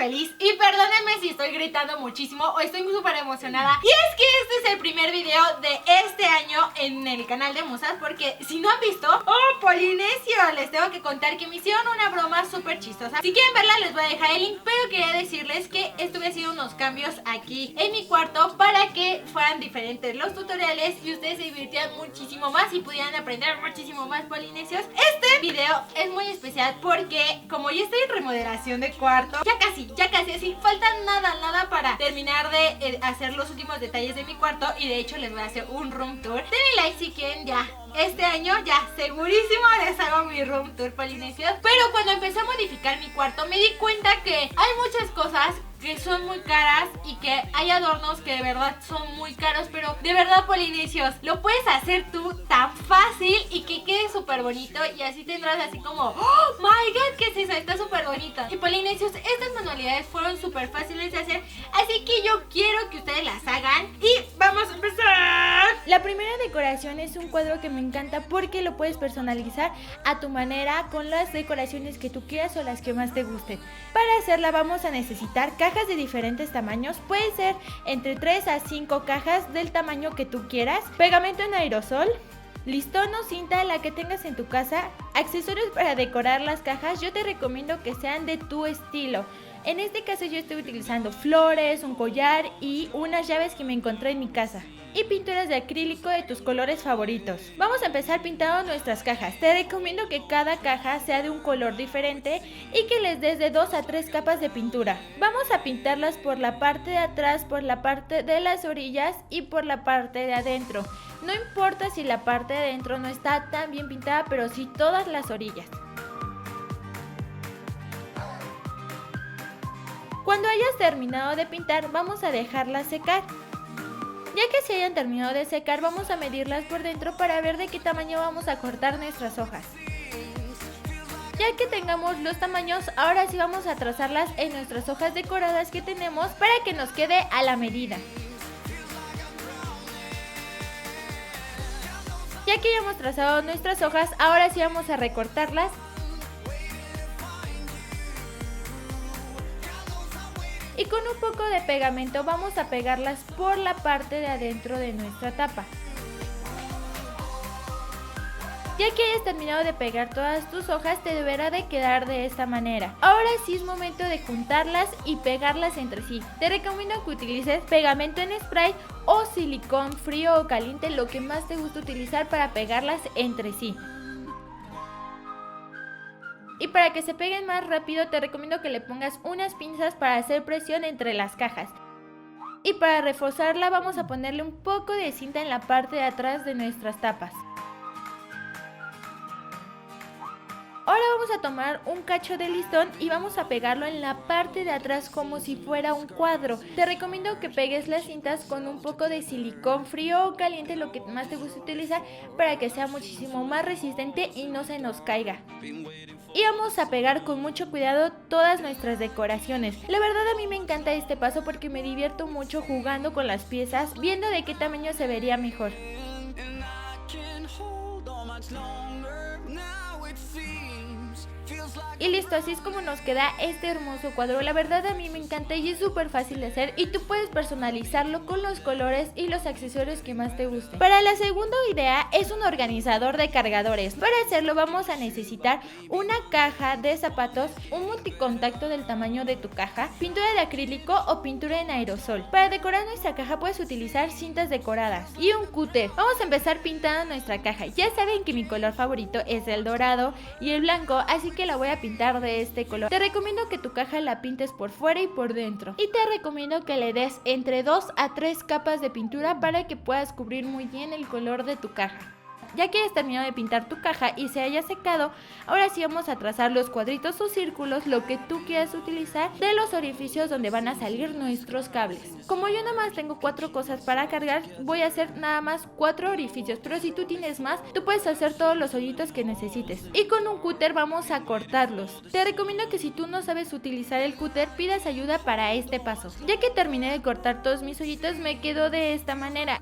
feliz y perdónenme si estoy gritando muchísimo o estoy súper emocionada. Y es que este es el primer video de este año en el canal de Musas, porque si no han visto, ¡oh, Polinesio! Les tengo que contar que me hicieron una broma súper chistosa. Si quieren verla les voy a dejar el link, pero quería decirles que estuve haciendo unos cambios aquí en mi cuarto para que fueran diferentes los tutoriales y ustedes se divirtieran muchísimo más y pudieran aprender muchísimo más polinesios. Este video es muy especial porque como ya estoy en remodelación de cuarto, ya casi, así falta nada para terminar de hacer los últimos detalles de mi cuarto, y de hecho les voy a hacer un room tour. Denle like si quieren, ya este año ya segurísimo les hago mi room tour polinesios. Pero cuando empecé a modificar mi cuarto me di cuenta que hay muchas cosas que son muy caras y que hay adornos que de verdad son muy caros, pero de verdad, polinesios, lo puedes hacer tú tan fácil y que quede súper bonito, y así tendrás así como ¡oh, my god! ¿Qué es eso? Está súper bonito. Y polinesios, estas manualidades fueron súper fáciles de hacer, así que yo quiero que ustedes las hagan y vamos a empezar. La primera decoración es un cuadro que me encanta porque lo puedes personalizar a tu manera con las decoraciones que tú quieras o las que más te gusten. Para hacerla vamos a necesitar cajas de diferentes tamaños, puede ser entre 3 a 5 cajas del tamaño que tú quieras, pegamento en aerosol, listón o cinta, la que tengas en tu casa, accesorios para decorar las cajas. Yo te recomiendo que sean de tu estilo. En este caso yo estoy utilizando flores, un collar y unas llaves que me encontré en mi casa. Y pinturas de acrílico de tus colores favoritos. Vamos a empezar pintando nuestras cajas. Te recomiendo que cada caja sea de un color diferente y que les des de 2 a 3 capas de pintura. Vamos a pintarlas por la parte de atrás, por la parte de las orillas y por la parte de adentro. No importa si la parte de adentro no está tan bien pintada, pero sí todas las orillas. Cuando hayas terminado de pintar, vamos a dejarlas secar. Ya que se hayan terminado de secar, vamos a medirlas por dentro para ver de qué tamaño vamos a cortar nuestras hojas. Ya que tengamos los tamaños, ahora sí vamos a trazarlas en nuestras hojas decoradas que tenemos para que nos quede a la medida. Ya que ya hemos trazado nuestras hojas, ahora sí vamos a recortarlas. Y con un poco de pegamento vamos a pegarlas por la parte de adentro de nuestra tapa. Ya que hayas terminado de pegar todas tus hojas, te deberá de quedar de esta manera. Ahora sí es momento de juntarlas y pegarlas entre sí. Te recomiendo que utilices pegamento en spray o silicón frío o caliente, lo que más te gusta utilizar para pegarlas entre sí. Y para que se peguen más rápido te recomiendo que le pongas unas pinzas para hacer presión entre las cajas. Y para reforzarla vamos a ponerle un poco de cinta en la parte de atrás de nuestras tapas. Ahora vamos a tomar un cacho de listón y vamos a pegarlo en la parte de atrás como si fuera un cuadro. Te recomiendo que pegues las cintas con un poco de silicón frío o caliente, lo que más te gusta utilizar, para que sea muchísimo más resistente y no se nos caiga. Y vamos a pegar con mucho cuidado todas nuestras decoraciones. La verdad a mí me encanta este paso porque me divierto mucho jugando con las piezas, viendo de qué tamaño se vería mejor. Y listo, así es como nos queda este hermoso cuadro. La verdad a mí me encanta y es súper fácil de hacer, y tú puedes personalizarlo con los colores y los accesorios que más te gusten. Para la segunda idea es un organizador de cargadores. Para hacerlo vamos a necesitar una caja de zapatos, un multicontacto del tamaño de tu caja, pintura de acrílico o pintura en aerosol. Para decorar nuestra caja puedes utilizar cintas decoradas y un cúter. Vamos a empezar pintando nuestra caja. Ya saben que mi color favorito es el dorado y el blanco, así que la voy a pintar de este color. Te recomiendo que tu caja la pintes por fuera y por dentro, y te recomiendo que le des entre 2 a 3 capas de pintura para que puedas cubrir muy bien el color de tu caja. Ya que hayas terminado de pintar tu caja y se haya secado, ahora sí vamos a trazar los cuadritos o círculos, lo que tú quieras utilizar, de los orificios donde van a salir nuestros cables. Como yo nada más tengo 4 cosas para cargar, voy a hacer nada más 4 orificios, pero si tú tienes más, tú puedes hacer todos los hoyitos que necesites. Y con un cúter vamos a cortarlos. Te recomiendo que si tú no sabes utilizar el cúter, pidas ayuda para este paso. Ya que terminé de cortar todos mis hoyitos, me quedó de esta manera.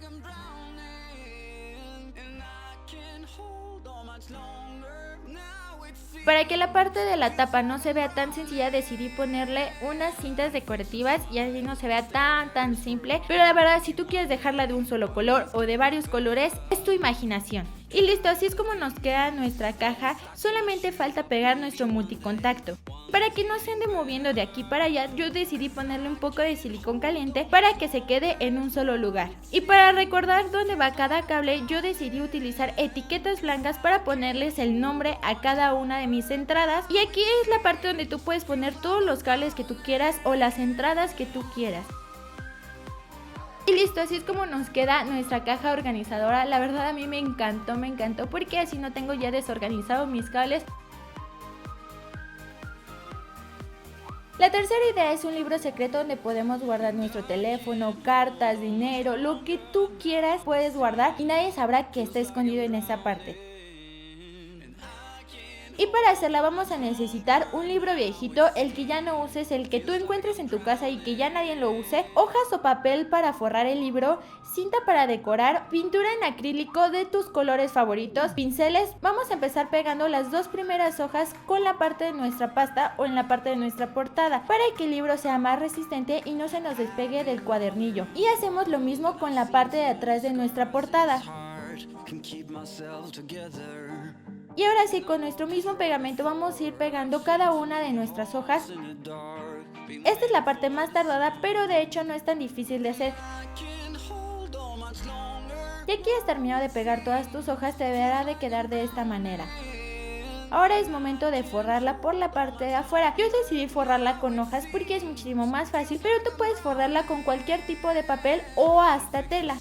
Para que la parte de la tapa no se vea tan sencilla, decidí ponerle unas cintas decorativas y así no se vea tan simple. Pero la verdad, si tú quieres dejarla de un solo color o de varios colores, es tu imaginación. Y listo, así es como nos queda nuestra caja. Solamente falta pegar nuestro multicontacto. Para que no se ande moviendo de aquí para allá, yo decidí ponerle un poco de silicón caliente para que se quede en un solo lugar. Y para recordar dónde va cada cable, yo decidí utilizar etiquetas blancas para ponerles el nombre a cada una de mis entradas. Y aquí es la parte donde tú puedes poner todos los cables que tú quieras o las entradas que tú quieras. Y listo, así es como nos queda nuestra caja organizadora. La verdad a mí me encantó porque así no tengo ya desorganizado mis cables. La tercera idea es un libro secreto donde podemos guardar nuestro teléfono, cartas, dinero, lo que tú quieras puedes guardar y nadie sabrá que está escondido en esa parte. Y para hacerla vamos a necesitar un libro viejito, el que ya no uses, el que tú encuentres en tu casa y que ya nadie lo use, hojas o papel para forrar el libro, cinta para decorar, pintura en acrílico de tus colores favoritos, pinceles. Vamos a empezar pegando las dos primeras hojas con la parte de nuestra pasta o en la parte de nuestra portada para que el libro sea más resistente y no se nos despegue del cuadernillo. Y hacemos lo mismo con la parte de atrás de nuestra portada. Y ahora sí, con nuestro mismo pegamento vamos a ir pegando cada una de nuestras hojas. Esta es la parte más tardada, pero de hecho no es tan difícil de hacer. Ya que hayas terminado de pegar todas tus hojas, te deberá de quedar de esta manera. Ahora es momento de forrarla por la parte de afuera. Yo decidí forrarla con hojas porque es muchísimo más fácil, pero tú puedes forrarla con cualquier tipo de papel o hasta tela.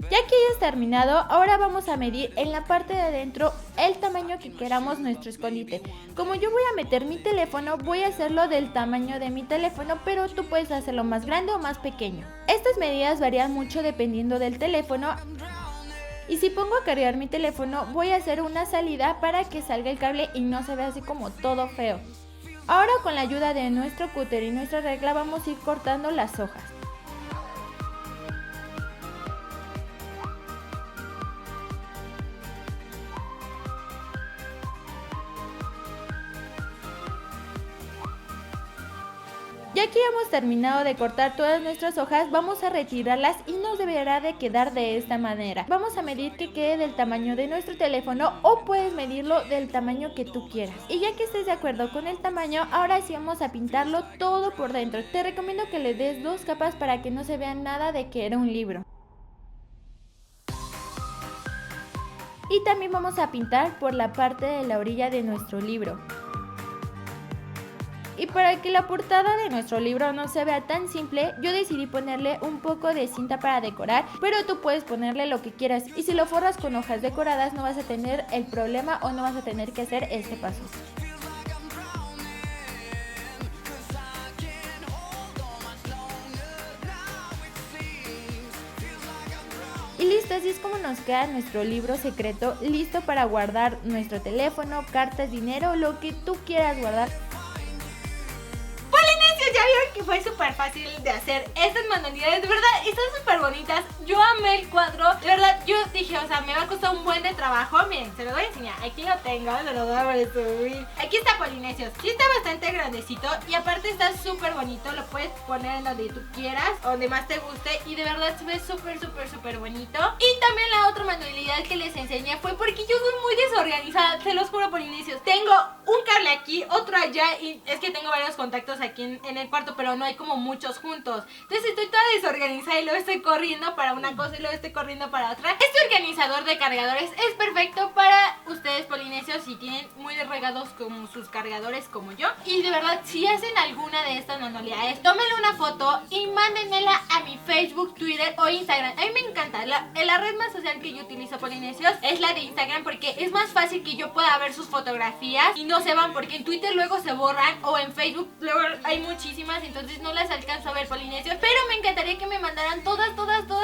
Ya que hayas terminado, ahora vamos a medir en la parte de adentro el tamaño que queramos nuestro escondite. Como yo voy a meter mi teléfono, voy a hacerlo del tamaño de mi teléfono, pero tú puedes hacerlo más grande o más pequeño. Estas medidas varían mucho dependiendo del teléfono. Y si pongo a cargar mi teléfono, voy a hacer una salida para que salga el cable y no se vea así como todo feo. Ahora con la ayuda de nuestro cúter y nuestra regla vamos a ir cortando las hojas. Ya que hemos terminado de cortar todas nuestras hojas, vamos a retirarlas y nos deberá de quedar de esta manera. Vamos a medir que quede del tamaño de nuestro teléfono o puedes medirlo del tamaño que tú quieras. Y ya que estés de acuerdo con el tamaño, ahora sí vamos a pintarlo todo por dentro. Te recomiendo que le des 2 capas para que no se vea nada de que era un libro. Y también vamos a pintar por la parte de la orilla de nuestro libro. Y para que la portada de nuestro libro no se vea tan simple, yo decidí ponerle un poco de cinta para decorar, pero tú puedes ponerle lo que quieras. Y si lo forras con hojas decoradas no vas a tener el problema o no vas a tener que hacer este paso. Y listo, así es como nos queda nuestro libro secreto, listo para guardar nuestro teléfono, cartas, dinero, lo que tú quieras guardar. Ya vieron que fue súper fácil de hacer estas manualidades, de verdad, están súper bonitas. Yo amé el cuadro, de verdad, yo dije, o sea, me va a costar un buen de trabajo. Miren, se lo voy a enseñar, aquí lo tengo, se lo voy a presumir. Aquí está Polinesios, sí está bastante grandecito y aparte está súper bonito. Lo puedes poner en donde tú quieras, donde más te guste y de verdad se ve súper bonito. Y también la otra manualidad que les enseñé fue porque yo soy muy desorganizada, se los juro, Polinesios. Tengo un cable aquí, otro allá y es que tengo varios contactos aquí en el cuarto, pero no hay como muchos juntos. Entonces estoy toda desorganizada y luego estoy corriendo para una cosa y luego estoy corriendo para otra. Este organizador de cargadores es perfecto para ustedes, Polinesios, si tienen muy regados como sus cargadores como yo. Y de verdad, si hacen alguna de estas manualidades, tómenle una foto y mándenmela a mi Facebook, Twitter o Instagram. A mí me encanta, la red más social que yo utilizo, Polinesios, es la de Instagram porque es más fácil que yo pueda ver sus fotografías y no no se van, porque en Twitter luego se borran o en Facebook luego hay muchísimas, entonces no las alcanzo a ver, polinesios. Pero me encantaría que me mandaran todas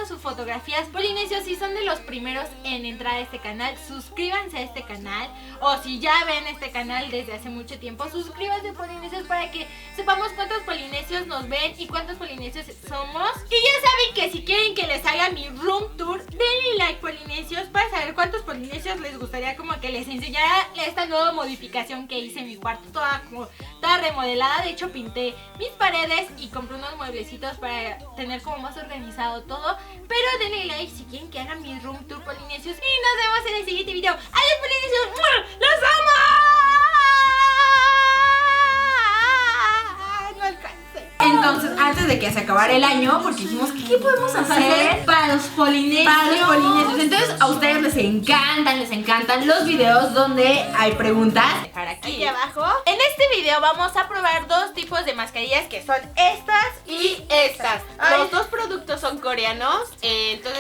sus fotografías. Polinesios, si son de los primeros en entrar a este canal, suscríbanse a este canal. O si ya ven este canal desde hace mucho tiempo, suscríbanse, polinesios, para que sepamos cuántos polinesios nos ven y cuántos polinesios somos. Y ya saben que si quieren que les haga mi room tour, denle like, polinesios, para saber cuántos polinesios les gustaría como que les enseñara esta nueva modificación que hice en mi cuarto, toda remodelada. De hecho, pinté mis paredes y compré unos mueblecitos para tener como más organizado todo. Pero denle like si quieren que haga mi room tour, polinesios. Y nos vemos en el siguiente video. ¡Adiós, polinesios! ¡Mua! ¡Los amo! No alcancé. Entonces, antes de que se acabara el año, porque dijimos, ¿qué podemos hacer para los polinesios? para los polinesios? Entonces, a ustedes les encantan los videos donde hay preguntas. Dejar aquí abajo. En este video vamos a probar dos tipos de mascarillas, que son estas y estas. Los dos productos son coreanos, entonces